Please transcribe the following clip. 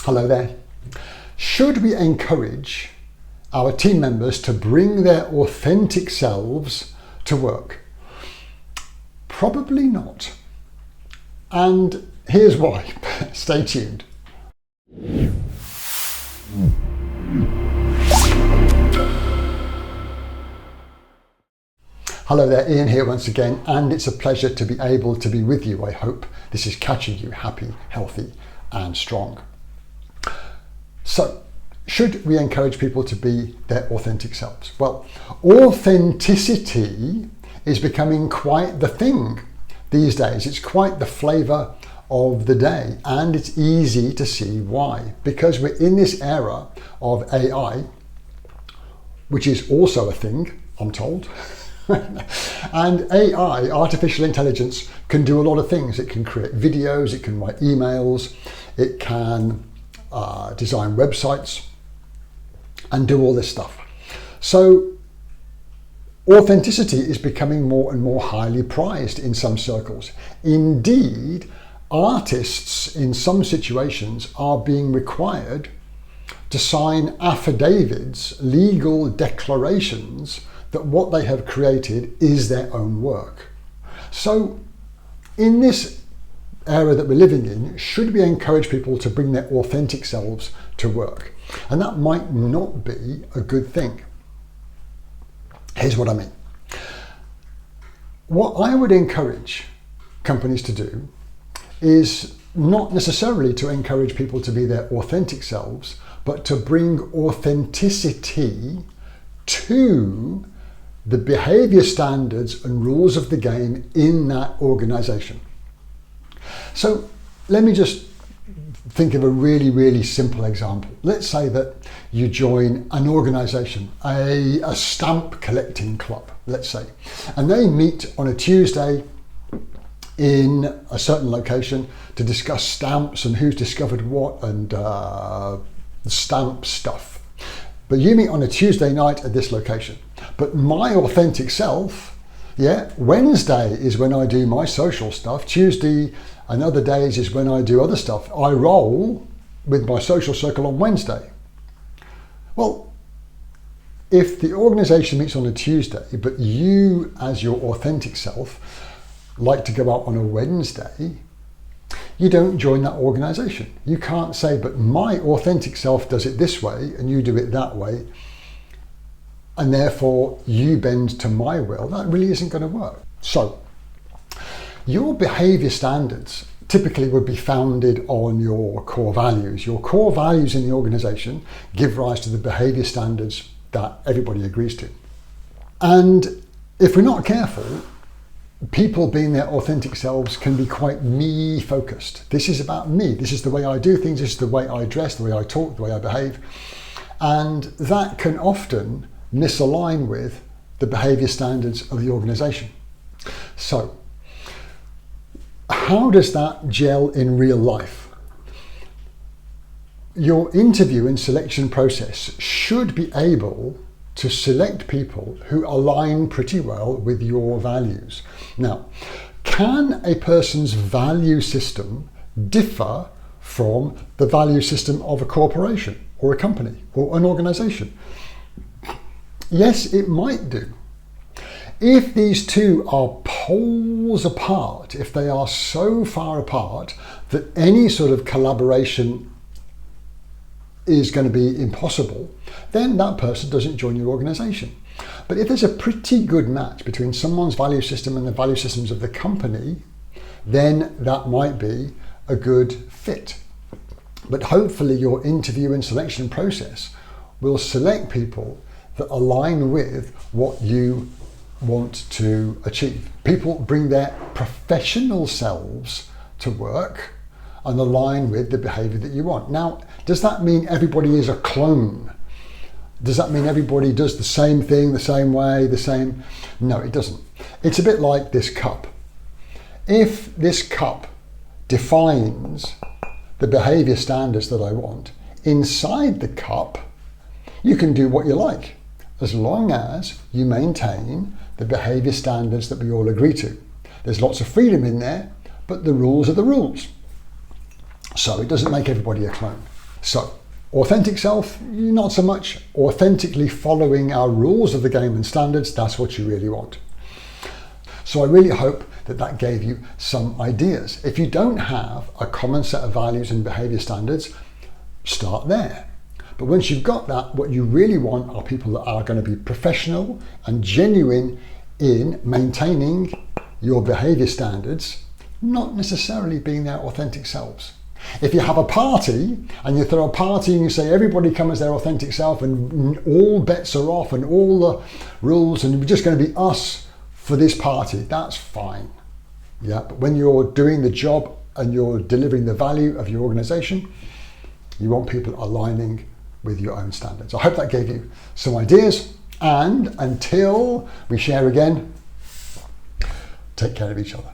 Hello there. Should we encourage our team members to bring their authentic selves to work? Probably not. And here's why. Stay tuned. Hello there, Ian here once again, and it's a pleasure to be able to be with you. I hope this is catching you happy, healthy, and strong. So, should we encourage people to be their authentic selves? Well, authenticity is becoming quite the thing these days. It's quite the flavour of the day, and it's easy to see why. Because we're in this era of AI, which is also a thing, I'm told. And AI, artificial intelligence, can do a lot of things. It can create videos, it can write emails, it can design websites and do all this stuff. So authenticity is becoming more and more highly prized in some circles. Indeed, artists in some situations are being required to sign affidavits, legal declarations, that what they have created is their own work. So in this era that we're living in, should we encourage people to bring their authentic selves to work? And that might not be a good thing. Here's what I mean. What I would encourage companies to do is not necessarily to encourage people to be their authentic selves, but to bring authenticity to the behaviour standards and rules of the game in that organisation. So let me just think of a really, really simple example. Let's say that you join an organisation, a stamp collecting club, let's say, and they meet on a Tuesday in a certain location to discuss stamps and who's discovered what and stamp stuff. But you meet on a Tuesday night at this location. But my authentic self, Wednesday is when I do my social stuff. Tuesday and other days is when I do other stuff. I roll with my social circle on Wednesday. Well, if the organisation meets on a Tuesday, but you as your authentic self like to go out on a Wednesday, you don't join that organisation. You can't say, but my authentic self does it this way and you do it that way, and therefore you bend to my will. That really isn't going to work. So your behaviour standards typically would be founded on your core values. Your core values in the organisation give rise to the behaviour standards that everybody agrees to. And if we're not careful, people being their authentic selves can be quite me focused. This is about me. This is the way I do things. This is the way I dress, the way I talk, the way I behave. And that can often misalign with the behaviour standards of the organisation. So how does that gel in real life? Your interview and selection process should be able to select people who align pretty well with your values. Now, can a person's value system differ from the value system of a corporation or a company or an organisation? Yes, it might do. If these two are poles apart, if they are so far apart that any sort of collaboration is going to be impossible, then that person doesn't join your organisation. But if there's a pretty good match between someone's value system and the value systems of the company, then that might be a good fit. But hopefully your interview and selection process will select people that align with what you want to achieve. People bring their professional selves to work and align with the behaviour that you want. Now, does that mean everybody is a clone? Does that mean everybody does the same thing, the same way, the same? No, it doesn't. It's a bit like this cup. If this cup defines the behaviour standards that I want, inside the cup, you can do what you like, as long as you maintain the behaviour standards that we all agree to. There's lots of freedom in there, but the rules are the rules. So it doesn't make everybody a clone. So, authentic self, not so much. Authentically following our rules of the game and standards, that's what you really want. So I really hope that that gave you some ideas. If you don't have a common set of values and behaviour standards, start there. But once you've got that, what you really want are people that are going to be professional and genuine in maintaining your behaviour standards, not necessarily being their authentic selves. If you have a party and you throw a party and you say everybody come as their authentic self and all bets are off and all the rules and we're just going to be us for this party, that's fine. Yeah, but when you're doing the job and you're delivering the value of your organisation, you want people aligning with your own standards. I hope that gave you some ideas, and until we share again, take care of each other.